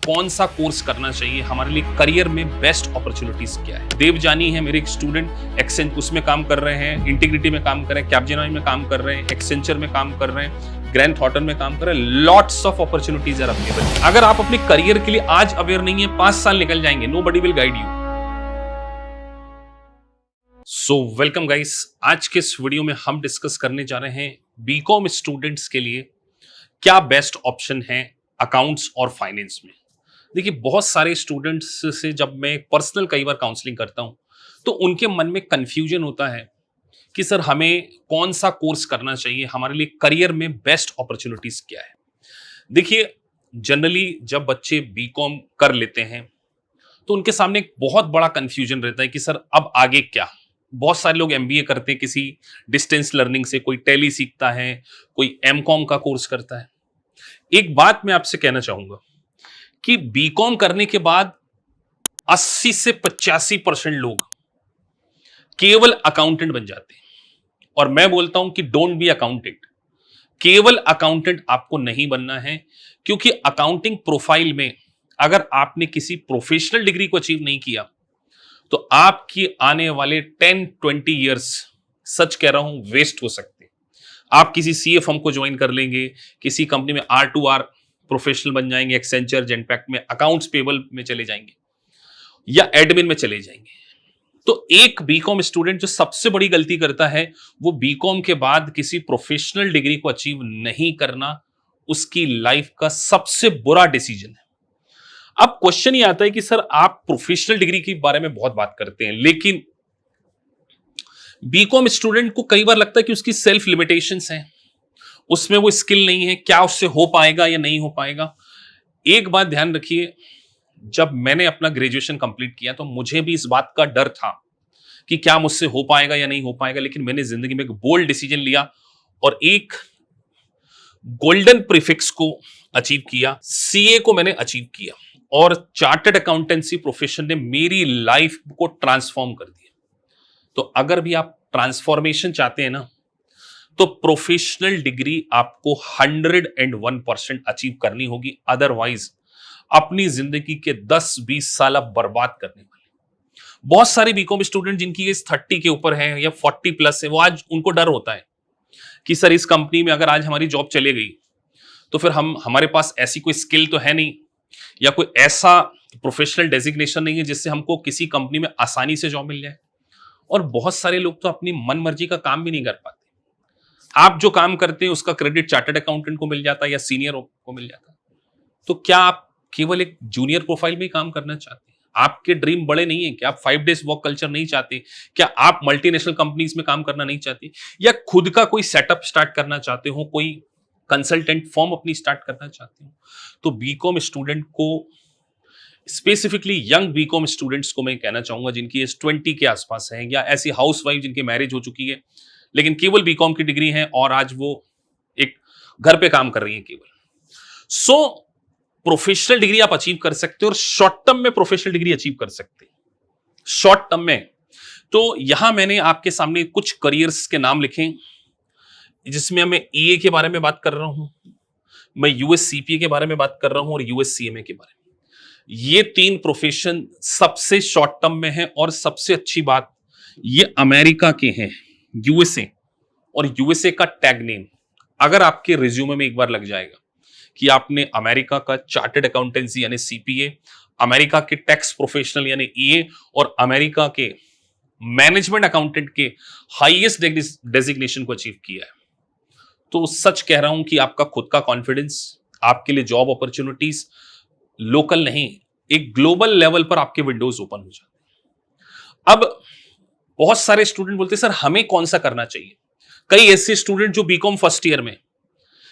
कौन सा कोर्स करना चाहिए, हमारे लिए करियर में बेस्ट अपॉर्चुनिटीज क्या है। देवजानी है मेरे एक स्टूडेंट, एक्सेंट उसमें काम कर रहे हैं, इंटीग्रिटी में काम कर रहे हैं, कैपजेमिनी में काम कर रहे हैं, एक्सेंचर में काम कर रहे हैं, ग्रैंड थॉर्टन में काम कर रहे हैं। Lots of opportunities are available. अगर आप अपने करियर के लिए आज अवेयर नहीं है, 5 साल निकल जाएंगे, nobody will guide you. So welcome guys, आज के इस वीडियो में हम डिस्कस करने जा रहे हैं बीकॉम स्टूडेंट्स के लिए क्या बेस्ट ऑप्शन है अकाउंट्स और फाइनेंस में। देखिए, बहुत सारे स्टूडेंट्स से जब मैं पर्सनल कई बार काउंसलिंग करता हूं तो उनके मन में कंफ्यूजन होता है कि सर हमें कौन सा कोर्स करना चाहिए, हमारे लिए करियर में बेस्ट अपॉर्चुनिटीज क्या है। देखिए, जनरली जब बच्चे बीकॉम कर लेते हैं तो उनके सामने एक बहुत बड़ा कंफ्यूजन रहता है कि सर अब आगे क्या। बहुत सारे लोग एमबीए करते हैं किसी डिस्टेंस लर्निंग से, कोई टैली सीखता है, कोई एमकॉम का कोर्स करता है। एक बात मैं आपसे कहना चाहूंगा कि बीकॉम करने के बाद 80 से 85% लोग केवल अकाउंटेंट बन जाते हैं। और मैं बोलता हूं कि डोंट बी अकाउंटेंट। केवल अकाउंटेंट आपको नहीं बनना है, क्योंकि अकाउंटिंग प्रोफाइल में अगर आपने किसी प्रोफेशनल डिग्री को अचीव नहीं किया तो आपकी आने वाले 10-20 ईयर्स, सच कह रहा हूं, वेस्ट हो सकते हैं। आप किसी सीए फर्म को ज्वाइन कर लेंगे, किसी कंपनी में R2R प्रोफेशनल बन जाएंगे, एक्सेंचर, जेनपैक्ट में अकाउंट्स पेबल में चले जाएंगे या एडमिन में चले जाएंगे। तो एक बीकॉम स्टूडेंट जो सबसे बड़ी गलती करता है वो बीकॉम के बाद किसी प्रोफेशनल डिग्री को अचीव नहीं करना, उसकी लाइफ का सबसे बुरा डिसीजन है। अब क्वेश्चन ये आता है कि सर आप प्रोफेशनल डिग्री के बारे में बहुत बात करते हैं, लेकिन बीकॉम स्टूडेंट को कई बार लगता है कि उसकी सेल्फ लिमिटेशंस हैं, उसमें वो स्किल नहीं है, क्या उससे हो पाएगा या नहीं हो पाएगा। एक बात ध्यान रखिए, जब मैंने अपना ग्रेजुएशन कंप्लीट किया तो मुझे भी इस बात का डर था कि क्या मुझसे हो पाएगा या नहीं हो पाएगा, लेकिन मैंने जिंदगी में एक बोल्ड डिसीजन लिया और एक गोल्डन प्रीफिक्स को अचीव किया, सीए को मैंने अचीव किया और चार्टर्ड अकाउंटेंसी प्रोफेशन ने मेरी लाइफ को ट्रांसफॉर्म कर दिया। तो अगर भी आप ट्रांसफॉर्मेशन चाहते हैं ना, तो प्रोफेशनल डिग्री आपको 101% अचीव करनी होगी, अदरवाइज अपनी जिंदगी के 10-20 साल आप बर्बाद करने वाले। बहुत सारे बीकॉम स्टूडेंट जिनकी एज 30 के ऊपर है या 40 प्लस है, वो आज उनको डर होता है कि सर इस कंपनी में अगर आज हमारी जॉब चले गई तो फिर हमारे पास ऐसी कोई स्किल तो है नहीं या कोई ऐसा प्रोफेशनल डेजिग्नेशन नहीं है जिससे हमको किसी कंपनी में आसानी से जॉब मिल जाए। और बहुत सारे लोग तो अपनी मन मर्जी का काम भी नहीं कर पाते। आप जो काम करते हैं उसका क्रेडिट चार्टर्ड अकाउंटेंट को मिल जाता है या सीनियर को मिल जाता है। तो क्या आप केवल एक जूनियर प्रोफाइल में काम करना चाहते हैं? आपके ड्रीम बड़े नहीं है? क्या आप 5 डेज वर्क कल्चर नहीं चाहते? क्या आप मल्टीनेशनल कंपनीज में काम करना नहीं चाहते, या खुद का कोई सेटअप स्टार्ट करना चाहते हो, कोई कंसल्टेंट फॉर्म अपनी स्टार्ट करना चाहते हो? तो बीकॉम स्टूडेंट को, स्पेसिफिकली यंग बीकॉम स्टूडेंट्स को मैं कहना चाहूंगा जिनकी एज 20 के आसपास है, या ऐसी हाउसवाइफ जिनकी मैरिज हो चुकी है लेकिन केवल बीकॉम की डिग्री है और आज वो एक घर पे काम कर रही है केवल। सो प्रोफेशनल डिग्री आप अचीव कर सकते हो और शॉर्ट टर्म में प्रोफेशनल डिग्री अचीव कर सकते हैं। शॉर्ट टर्म में तो यहां मैंने आपके सामने कुछ करियर्स के नाम लिखे, जिसमें मैं ईए के बारे में बात कर रहा हूं, मैं यूएस सीपीए के बारे में बात कर रहा हूं और यूएस सीएमए के बारे में। ये 3 प्रोफेशन सबसे शॉर्ट टर्म में है और सबसे अच्छी बात, ये अमेरिका के हैं, यूएसए। और यूएसए का टैग नेम अगर आपके रिज्यूमे में एक बार लग जाएगा कि आपने अमेरिका का चार्टर्ड अकाउंटेंसी यानी सीपीए, अमेरिका के टैक्स प्रोफेशनल यानी ईए और अमेरिका के मैनेजमेंट अकाउंटेंट के हाईएस्ट डेजिग्नेशन को अचीव किया है, तो सच कह रहा हूं कि आपका खुद का कॉन्फिडेंस, आपके लिए जॉब अपॉर्चुनिटीज लोकल नहीं, एक ग्लोबल लेवल पर आपके विंडोज ओपन हो जाते हैं। अब बहुत सारे स्टूडेंट बोलते हैं सर हमें कौन सा करना चाहिए। कई ऐसे स्टूडेंट जो बीकॉम फर्स्ट ईयर में,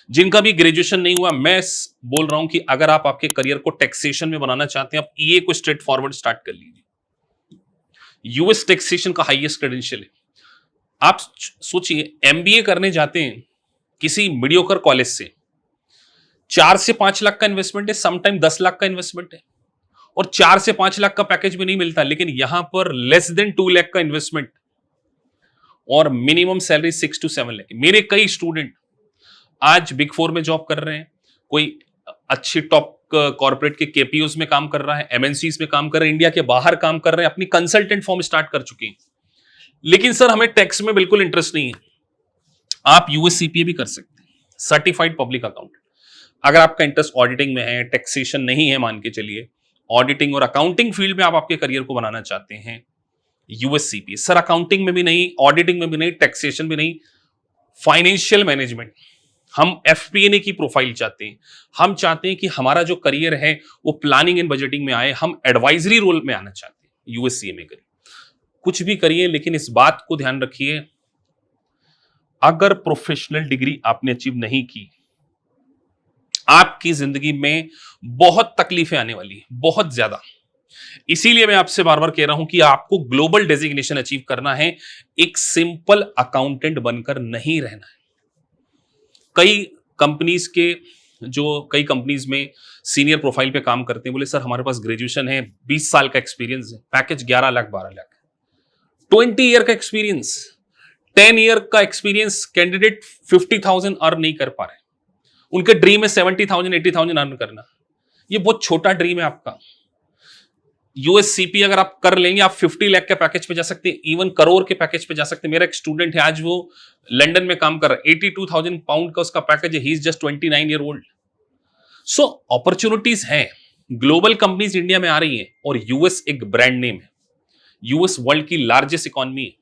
जिनका भी ग्रेजुएशन नहीं हुआ, मैं बोल रहा हूं कि अगर आप आपके करियर को टैक्सेशन में बनाना चाहते हैं, आप ईए को स्ट्रेट फॉरवर्ड स्टार्ट कर लीजिए। यूएस टैक्सेशन का हाईएस्ट क्रेडेंशियल है। आप सोचिए, एमबीए करने जाते हैं किसी मीडियोकर कॉलेज से, 4 से 5 लाख का इन्वेस्टमेंट है, समटाइम 10 लाख का इन्वेस्टमेंट है, और 4 से 5 लाख का पैकेज भी नहीं मिलता, लेकिन यहां पर लेस देन 2 लाख का इन्वेस्टमेंट और मिनिमम सैलरी 6 to 7 लाख। मेरे कई स्टूडेंट आज बिग 4 में जॉब कर रहे हैं, कोई अच्छी टॉप कॉर्पोरेट के केपीओज में काम कर रहा है, एमएनसीज में काम कर रहे हैं, इंडिया के बाहर काम कर रहे हैं, अपनी कंसल्टेंट फॉर्म स्टार्ट कर चुके हैं। लेकिन सर हमें टैक्स में बिल्कुल इंटरेस्ट नहीं है। आप यूएससीपीए भी कर सकते हैं, सर्टिफाइड पब्लिक अकाउंटेंट। अगर आपका इंटरेस्ट ऑडिटिंग में है, टैक्सेशन नहीं है, मान के चलिए ऑडिटिंग और अकाउंटिंग फील्ड में आप आपके करियर को बनाना चाहते हैं, यूएससीपीए। सर अकाउंटिंग में भी नहीं, ऑडिटिंग में भी नहीं, टैक्सेशन भी नहीं, फाइनेंशियल मैनेजमेंट, हम एफपीएनए की प्रोफाइल चाहते हैं। हम चाहते हैं कि हमारा जो करियर है वो प्लानिंग एंड बजटिंग में आए, हम एडवाइजरी रोल में आना चाहते हैं, यूएससीए में करिए। कुछ भी करिए, लेकिन इस बात को ध्यान रखिए, अगर प्रोफेशनल डिग्री आपने अचीव नहीं की, आपकी जिंदगी में बहुत तकलीफें आने वाली है, बहुत ज्यादा। इसीलिए मैं आपसे बार बार कह रहा हूं कि आपको ग्लोबल डेजिग्नेशन अचीव करना है, एक सिंपल अकाउंटेंट बनकर नहीं रहना है। कई कंपनीज में सीनियर प्रोफाइल पे काम करते हैं, बोले सर हमारे पास ग्रेजुएशन है, 20 साल का एक्सपीरियंस है, पैकेज 11 लाख 12 लाख, 20 ईयर का एक्सपीरियंस, 10 ईयर का एक्सपीरियंस, कैंडिडेट 50,000 अर्न नहीं कर पा रहे। उनके ड्रीम है 70,000 80,000 अर्न करना। ये बहुत छोटा ड्रीम है आपका। यूएससीपी अगर आप कर लेंगे, आप 50 लाख के पैकेज पे जा सकते हैं, इवन करोड़ के पैकेज पे जा सकते हैं। मेरा एक स्टूडेंट है, आज वो लंदन में काम कर रहा है, 82,000 पाउंड का उसका पैकेज है, he is just 29 year old. So opportunities हैं, ग्लोबल कंपनीज इंडिया में आ रही हैं, और यूएस एक ब्रांड नेम है, यूएस वर्ल्ड की लार्जेस्ट इकोनॉमी है।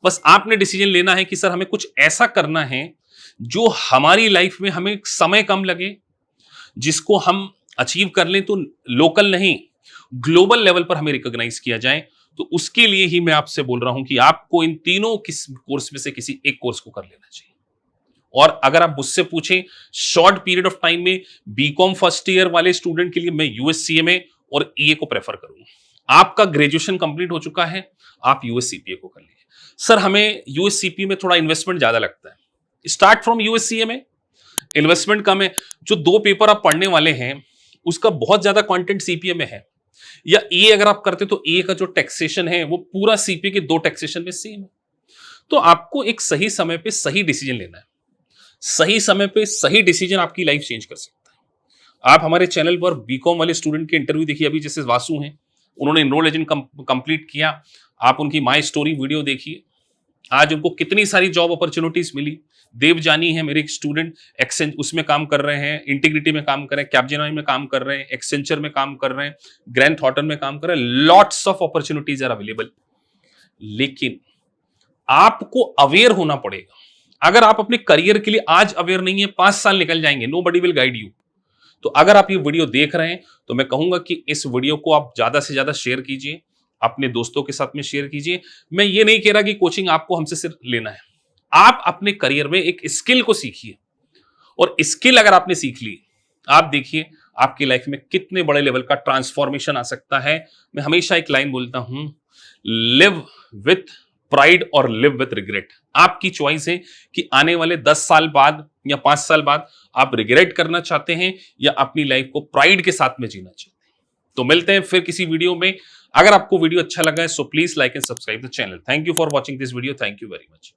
बस आपने डिसीजन लेना है कि सर हमें कुछ ऐसा करना है जो हमारी लाइफ में हमें समय कम लगे, जिसको हम अचीव कर लें तो लोकल नहीं ग्लोबल लेवल पर हमें रिकॉग्नाइज किया जाए। तो उसके लिए ही मैं आपसे बोल रहा हूं कि आपको इन तीनों कोर्स में से किसी एक कोर्स को कर लेना चाहिए। और अगर आप मुझसे पूछें, शॉर्ट पीरियड ऑफ टाइम में बीकॉम फर्स्ट ईयर वाले स्टूडेंट के लिए मैं यूएससीए और ईए को प्रेफर करूंगा। आपका ग्रेजुएशन कंप्लीट हो चुका है, आप यूएससीपीए को कर लीजिए। सर हमें यूएससीपीए में थोड़ा इन्वेस्टमेंट ज्यादा लगता है, स्टार्ट फ्रॉम यूएससीए में, इन्वेस्टमेंट कम है। जो 2 पेपर आप पढ़ने वाले हैं उसका बहुत ज्यादा कंटेंट सीपीए में है, या ए अगर आप करते तो ए का जो टैक्सेशन है वो पूरा सीपीए के 2 टैक्सेशन में सेम है। तो आपको एक सही समय पे सही डिसीजन लेना है। सही समय पे सही डिसीजन आपकी लाइफ चेंज कर सकता है। आप हमारे चैनल पर बीकॉम वाले स्टूडेंट के इंटरव्यू देखिए, अभी जैसे वासु हैं, उन्होंने एनरोल एजेंट कंप्लीट किया, आप उनकी माई स्टोरी वीडियो देखिए, आज उनको कितनी सारी जॉब अपॉर्चुनिटीज मिली। देवजानी है मेरे एक स्टूडेंट, एक्सेंच उसमें काम कर रहे हैं, इंटीग्रिटी में काम कर रहे हैं, कैपजेमिनी में काम कर रहे हैं, एक्सेंचर में काम कर रहे हैं, ग्रैंड थॉर्टन में काम कर रहे हैं। Lots of opportunities are available. लेकिन आपको अवेयर होना पड़ेगा। अगर आप अपने करियर के लिए आज अवेयर नहीं है, 5 साल निकल जाएंगे, नोबडी विल गाइड यू। तो अगर आप ये वीडियो देख रहे हैं तो मैं कहूंगा कि इस वीडियो को आप ज्यादा से ज्यादा शेयर कीजिए, अपने दोस्तों के साथ में शेयर कीजिए। मैं ये नहीं कह रहा कि कोचिंग आपको हमसे सिर्फ लेना है, आप अपने करियर में एक स्किल को सीखिए, और स्किल अगर आपने सीख ली, आप देखिए आपकी लाइफ में कितने बड़े लेवल का ट्रांसफॉर्मेशन आ सकता है। मैं हमेशा एक लाइन बोलता हूं, लिव विथ प्राइड और लिव विथ रिग्रेट। आपकी चॉइस है कि आने वाले 10 साल बाद या 5 साल बाद आप रिग्रेट करना चाहते हैं या अपनी लाइफ को प्राइड के साथ में जीना चाहते हैं। तो मिलते हैं फिर किसी वीडियो में। अगर आपको वीडियो अच्छा लगा है so please like and subscribe the channel. Thank you for watching this video. Thank you very much.